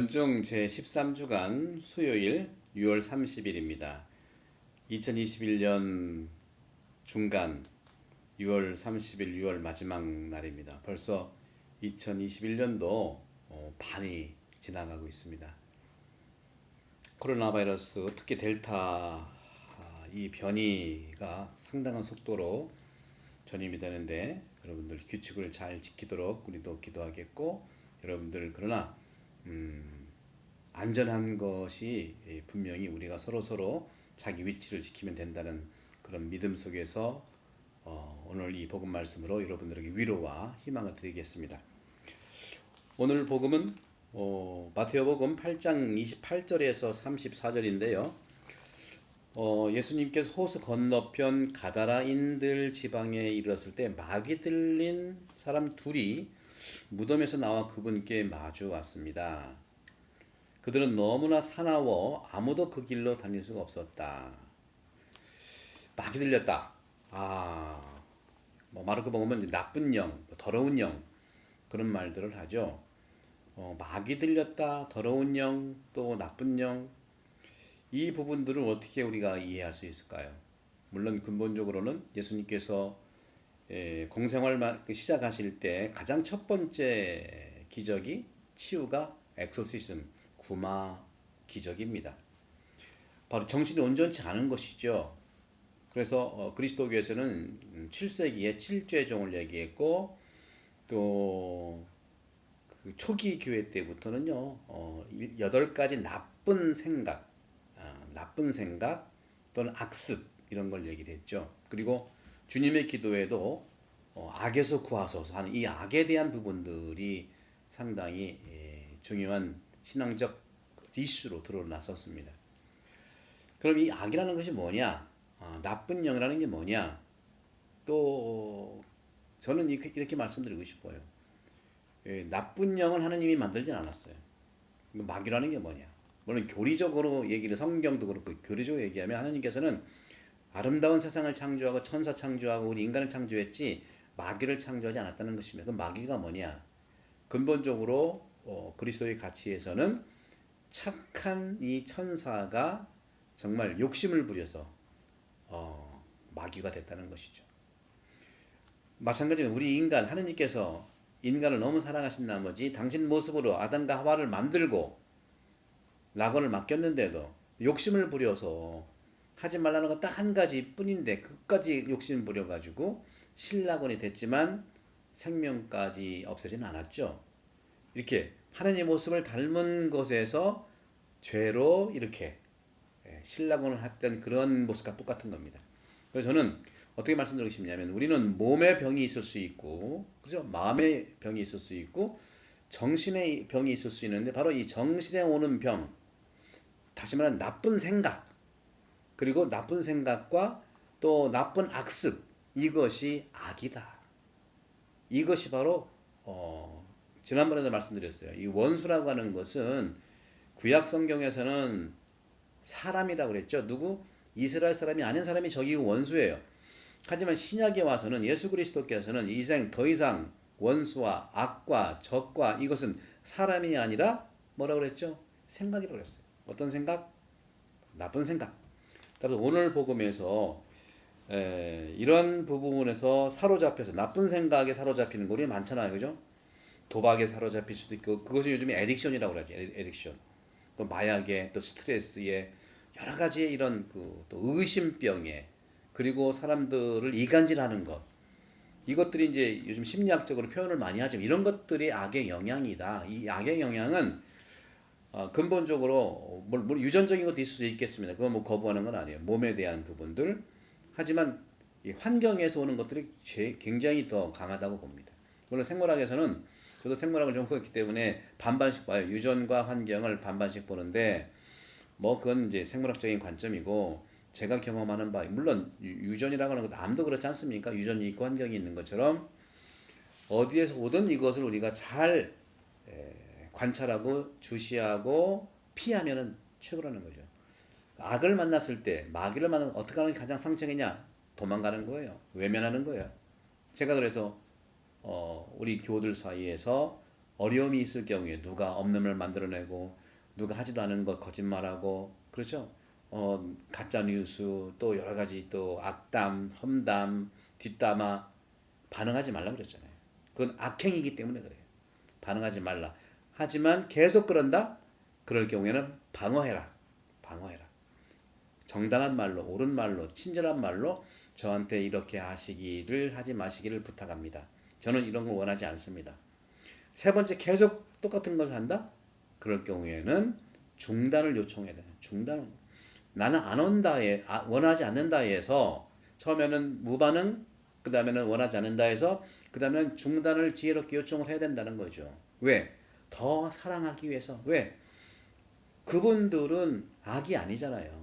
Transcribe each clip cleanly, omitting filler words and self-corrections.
연중 제13주간 수요일 6월 30일입니다. 2021년 중간 6월 30일 6월 마지막 날입니다. 벌써 2021년도 반이 지나가고 있습니다. 코로나 바이러스, 특히 델타 이 변이가 상당한 속도로 전염이 되는데 여러분들 규칙을 잘 지키도록 우리도 기도하겠고, 여러분들 그러나 안전한 것이 분명히 우리가 서로 자기 위치를 지키면 된다는 그런 믿음 속에서 오늘 이 복음 말씀으로 여러분들에게 위로와 희망을 드리겠습니다. 오늘 복음은 마태복음 8장 28절에서 34절인데요. 예수님께서 호수 건너편 가다라인들 지방에 이르렀을 때 마귀 들린 사람 둘이 무덤에서 나와 그분께 마주 왔습니다. 그들은 너무나 사나워 아무도 그 길로 다닐 수가 없었다. 마귀 들렸다. 마르코 보면 이제 나쁜 영, 더러운 영, 그런 말들을 하죠. 마귀 들렸다, 더러운 영, 또 나쁜 영, 이 부분들을 어떻게 우리가 이해할 수 있을까요? 물론 근본적으로는 예수님께서 공생활 시작하실 때 가장 첫 번째 기적이 치유가 엑소시즘, 구마 기적입니다. 바로 정신이 온전치 않은 것이죠. 그래서 그리스도교에서는 7세기에 칠죄종을 얘기했고, 또 그 초기 교회 때부터는요 8가지 나쁜 생각 또는 악습, 이런 걸 얘기를 했죠. 그리고 주님의 기도에도 악에서 구하소서 하는 이 악에 대한 부분들이 상당히 중요한 신앙적 이슈로 드러났었습니다. 그럼 이 악이라는 것이 뭐냐? 나쁜 영이라는 게 뭐냐? 또 저는 이렇게 말씀드리고 싶어요. 나쁜 영은 하나님이 만들진 않았어요. 마귀라는 게 뭐냐? 물론 교리적으로 얘기를, 성경도 그렇고 교리적으로 얘기하면 하나님께서는 아름다운 세상을 창조하고 천사 창조하고 우리 인간을 창조했지 마귀를 창조하지 않았다는 것입니다. 그럼 마귀가 뭐냐? 근본적으로 그리스도의 가치에서는 착한 이 천사가 정말 욕심을 부려서 마귀가 됐다는 것이죠. 마찬가지로 우리 인간, 하느님께서 인간을 너무 사랑하신 나머지 당신 모습으로 아담과 하와를 만들고 낙원을 맡겼는데도 욕심을 부려서 하지 말라는 건 딱 한 가지 뿐인데 그까지 욕심을 부려가지고 신낙원이 됐지만 생명까지 없애지는 않았죠. 이렇게 하나님의 모습을 닮은 것에서 죄로 이렇게 신낙원을 했던 그런 모습과 똑같은 겁니다. 그래서 저는 어떻게 말씀드리고 싶냐면, 우리는 몸의 병이 있을 수 있고, 그죠? 마음의 병이 있을 수 있고, 정신의 병이 있을 수 있는데, 바로 이 정신에 오는 병, 다시 말하면 나쁜 생각, 그리고 나쁜 생각과 또 나쁜 악습, 이것이 악이다. 이것이 바로 지난번에도 말씀드렸어요. 이 원수라고 하는 것은 구약 성경에서는 사람이라고 그랬죠. 누구? 이스라엘 사람이 아닌 사람이 적이고 원수예요. 하지만 신약에 와서는 예수 그리스도께서는 더 이상 원수와 악과 적과 이것은 사람이 아니라 뭐라고 그랬죠? 생각이라고 그랬어요. 어떤 생각? 나쁜 생각. 그래서 오늘 복음에서 이런 부분에서 사로잡혀서 나쁜 생각에 사로잡히는 것이 많잖아요. 그죠? 도박에 사로잡힐 수도 있고, 그것이 요즘에 에딕션이라고 그러죠. 에딕션. 또 마약에, 또 스트레스에, 여러 가지의 이런 또 의심병에, 그리고 사람들을 이간질하는 것, 이것들이 이제 요즘 심리학적으로 표현을 많이 하지만 이런 것들이 악의 영향이다. 이 악의 영향은 근본적으로 뭐 유전적인 것도 있을 수 있겠습니다. 그건 뭐 거부하는 건 아니에요. 몸에 대한 부분들. 하지만 이 환경에서 오는 것들이 굉장히 더 강하다고 봅니다. 물론 생물학에서는, 저도 생물학을 전공했기 때문에 반반씩 봐요. 유전과 환경을 반반씩 보는데, 뭐 그건 이제 생물학적인 관점이고, 제가 경험하는 바, 물론 유전이라고 하는 것도 암도 그렇지 않습니까? 유전이 있고 환경이 있는 것처럼 어디에서 오든 이것을 우리가 잘 관찰하고 주시하고 피하면은 최고라는 거죠. 악을 만났을 때, 마귀를 만나면 어떻게 하는 게 가장 상책이냐? 도망가는 거예요. 외면하는 거예요. 제가 그래서 우리 교우들 사이에서 어려움이 있을 경우에 누가 없는 걸 만들어내고 누가 하지도 않은 것 거짓말하고 그렇죠? 가짜 뉴스 또 여러 가지 또 악담, 험담, 뒷담화 반응하지 말라 그랬잖아요. 그건 악행이기 때문에 그래요. 반응하지 말라. 하지만 계속 그런다? 그럴 경우에는 방어해라. 방어해라. 정당한 말로, 옳은 말로, 친절한 말로 저한테 이렇게 하시기를 하지 마시기를 부탁합니다. 저는 이런 거 원하지 않습니다. 세 번째, 계속 똑같은 것을 한다? 그럴 경우에는 중단을 요청해야 돼요. 중단은 나는 안 온다에 원하지 않는다에서 처음에는 무반응, 그 다음에는 원하지 않는다에서 그 다음에는 중단을 지혜롭게 요청을 해야 된다는 거죠. 왜? 더 사랑하기 위해서. 왜? 그분들은 악이 아니잖아요.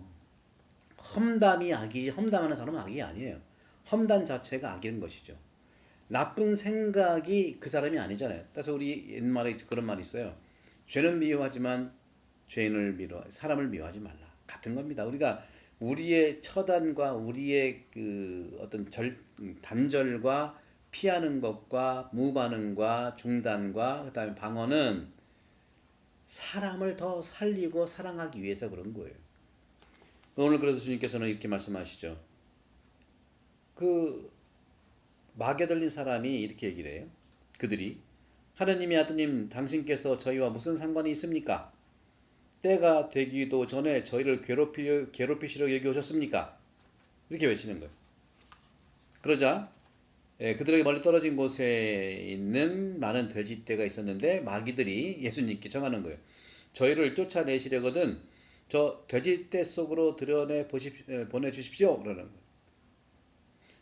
험담이 악이지 험담하는 사람은 악이 아니에요. 험담 자체가 악인 것이죠. 나쁜 생각이 그 사람이 아니잖아요. 그래서 우리 옛말에 그런 말이 있어요. 죄는 미워하지만 죄인을 사람을 미워하지 말라. 같은 겁니다. 우리가 우리의 처단과 우리의 그 어떤 단절과 피하는 것과 무반응과 중단과 그다음에 방어는 사람을 더 살리고 사랑하기 위해서 그런 거예요. 오늘 그래서 주님께서는 이렇게 말씀하시죠. 그 마귀에 들린 사람이 이렇게 얘기를 해요. 그들이 하느님의 아드님 당신께서 저희와 무슨 상관이 있습니까? 때가 되기도 전에 저희를 괴롭히시려 여기 오셨습니까? 이렇게 외치는 거예요. 그러자 그들에게 멀리 떨어진 곳에 있는 많은 돼지떼가 있었는데 마귀들이 예수님께 정하는 거예요. 저희를 쫓아내시려거든 저 돼지떼 속으로 보내주십시오. 그러는 거예요.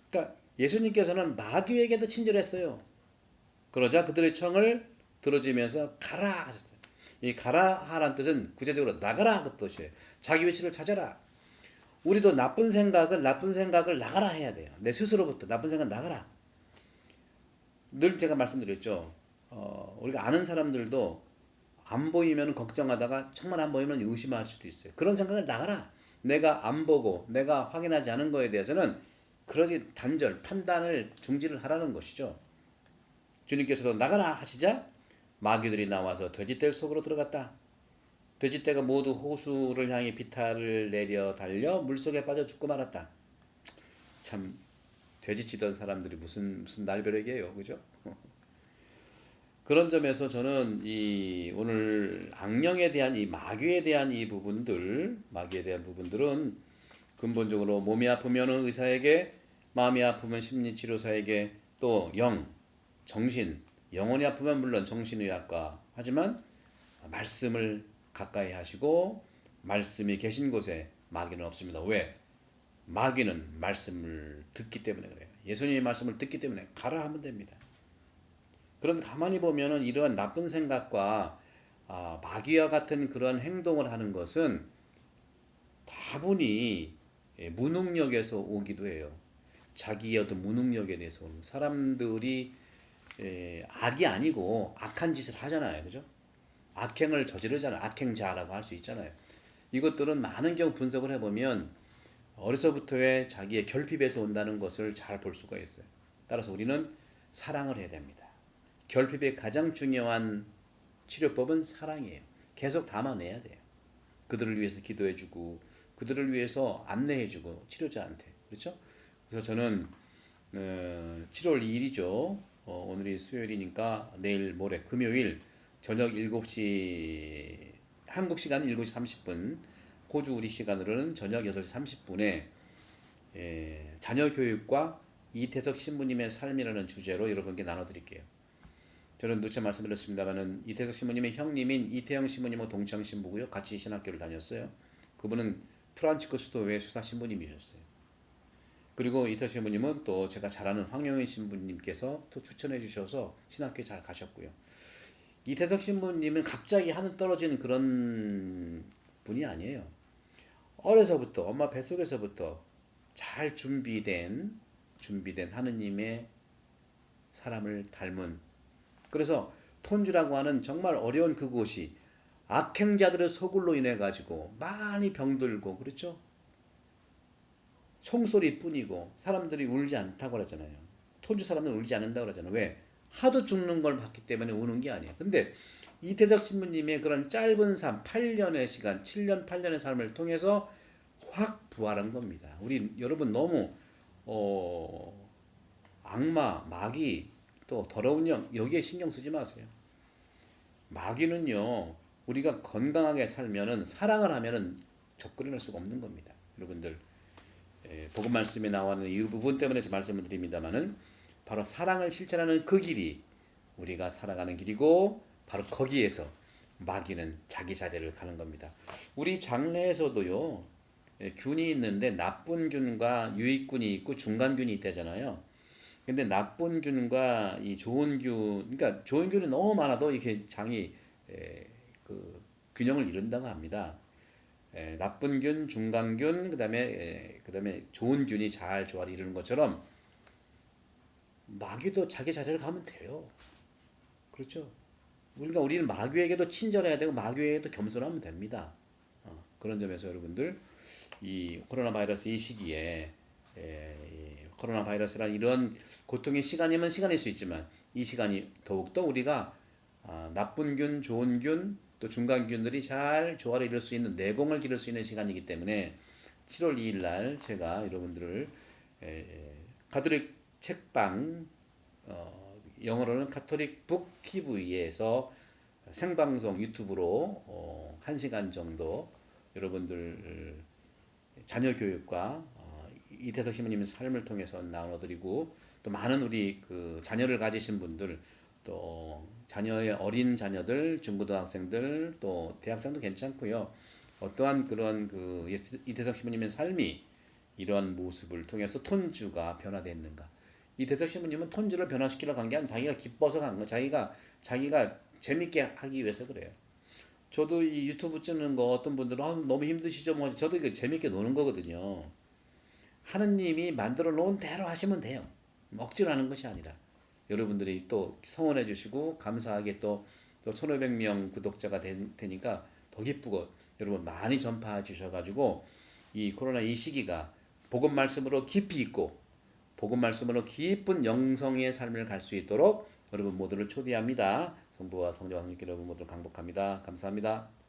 그러니까 예수님께서는 마귀에게도 친절했어요. 그러자 그들의 청을 들어주면서 가라 하셨어요. 이 가라 하라는 뜻은 구체적으로 나가라 그 뜻이에요. 자기 위치를 찾아라. 우리도 나쁜 생각을 나가라 해야 돼요. 내 스스로부터 나쁜 생각 나가라. 늘 제가 말씀드렸죠. 우리가 아는 사람들도 안 보이면 걱정하다가 정말 안 보이면 의심할 수도 있어요. 그런 생각을 나가라. 내가 안 보고 내가 확인하지 않은 거에 대해서는 그러지 판단을 중지를 하라는 것이죠. 주님께서도 나가라 하시자 마귀들이 나와서 돼지떼 속으로 들어갔다. 돼지떼가 모두 호수를 향해 비탈을 내려 달려 물속에 빠져 죽고 말았다. 참 돼지치던 사람들이 무슨 날벼락이에요, 그죠? 그런 점에서 저는 이 오늘 악령에 대한 이 마귀에 대한 마귀에 대한 부분들은 근본적으로 몸이 아프면 의사에게, 마음이 아프면 심리치료사에게, 또 정신, 영혼이 아프면 물론 정신의학과, 하지만 말씀을 가까이 하시고 말씀이 계신 곳에 마귀는 없습니다. 왜? 마귀는 말씀을 듣기 때문에 그래요. 예수님의 말씀을 듣기 때문에 가라 하면 됩니다. 그런데 가만히 보면은 이러한 나쁜 생각과 마귀와 같은 그런 행동을 하는 것은 다분히 무능력에서 오기도 해요. 자기의 어떤 무능력에 대해서 오는 사람들이 악이 아니고 악한 짓을 하잖아요. 그죠? 악행을 저지르잖아요. 악행자라고 할 수 있잖아요. 이것들은 많은 경우 분석을 해보면 어려서부터의 자기의 결핍에서 온다는 것을 잘 볼 수가 있어요. 따라서 우리는 사랑을 해야 됩니다. 결핍의 가장 중요한 치료법은 사랑이에요. 계속 담아내야 돼요. 그들을 위해서 기도해주고 그들을 위해서 안내해주고 치료자한테. 그렇죠? 그래서 저는 7월 2일이죠. 오늘이 수요일이니까 내일 모레 금요일 저녁 7시 한국 시간 7시 30분 호주 우리 시간으로는 저녁 8시 30분에 자녀 교육과 이태석 신부님의 삶이라는 주제로 여러분께 나눠드릴게요. 저는 누차 말씀드렸습니다만은 이태석 신부님의 형님인 이태영 신부님과 동창 신부고요. 같이 신학교를 다녔어요. 그분은 프란치코 수도회 수사 신부님이셨어요. 그리고 이태석 신부님은 또 제가 잘 아는 황영인 신부님께서 또 추천해 주셔서 신학교에 잘 가셨고요. 이태석 신부님은 갑자기 하늘 떨어지는 그런 분이 아니에요. 어려서부터 엄마 뱃속에서부터 잘 준비된 하느님의 사람을 닮은, 그래서 톤주라고 하는 정말 어려운 그곳이 악행자들의 소굴로 인해 가지고 많이 병들고, 그렇죠? 총소리뿐이고 사람들이 울지 않다고 그러잖아요. 톤주 사람들은 울지 않는다고 그러잖아요. 왜? 하도 죽는 걸 봤기 때문에 우는 게 아니에요. 근데 이태석 신부님의 그런 짧은 삶, 8년의 시간, 7년, 8년의 삶을 통해서 확 부활한 겁니다. 우리 여러분 너무 어, 악마, 마귀, 또 더러운 영 여기에 신경 쓰지 마세요. 마귀는요, 우리가 건강하게 살면은 사랑을 하면은 접근할 수가 없는 겁니다. 여러분들 복음 말씀에 나와는 이 부분 때문에 말씀을 드립니다만은 바로 사랑을 실천하는 그 길이 우리가 살아가는 길이고 바로 거기에서 마귀는 자기 자리를 가는 겁니다. 우리 장래에서도요 균이 있는데 나쁜 균과 유익균이 있고 중간균이 있다잖아요. 근데 나쁜 균과 이 좋은 균, 그러니까 좋은 균이 너무 많아도 이게 장이 그 균형을 이룬다고 합니다. 나쁜 균, 중간균, 그다음에 좋은 균이 잘 조화를 이루는 것처럼 마귀도 자기 자리를 가면 돼요. 그렇죠? 그러니까 우리는 마귀에게도 친절해야 되고 마귀에게도 겸손하면 됩니다. 그런 점에서 여러분들 이 코로나 바이러스 이 시기에 이 코로나 바이러스란 이런 고통의 시간이면 시간일 수 있지만 이 시간이 더욱더 우리가 나쁜 균, 좋은 균, 또 중간균들이 잘 조화를 이룰 수 있는 내공을 기를 수 있는 시간이기 때문에 7월 2일 날 제가 여러분들을 가톨릭 책방 영어로는 카톨릭 북 TV에서 생방송 유튜브로 1시간 정도 여러분들 자녀 교육과 이태석 신부님의 삶을 통해서 나눠드리고 또 많은 우리 그 자녀를 가지신 분들 또 자녀의 어린 자녀들 중고등학생들 또 대학생도 괜찮고요. 어떠한 그런 그 이태석 신부님의 삶이 이러한 모습을 통해서 톤주가 변화됐는가. 이태석 신부님은 톤주를 변화시키려고 한 게 아니라 자기가 기뻐서 간 거, 자기가 재밌게 하기 위해서 그래요. 저도 이 유튜브 찍는 거 어떤 분들은 너무 힘드시죠? 뭐 저도 이거 재밌게 노는 거거든요. 하느님이 만들어 놓은 대로 하시면 돼요. 억지로 하는 것이 아니라 여러분들이 또 성원해 주시고 감사하게 또 1,500명 구독자가 되니까 더 기쁘고 여러분 많이 전파해 주셔가지고 이 코로나 이 시기가 복음 말씀으로 깊이 있고 복음 말씀으로 깊은 영성의 삶을 갈 수 있도록 여러분 모두를 초대합니다. 성부와 성자와 성령께 여러분 모두를 강복합니다. 감사합니다.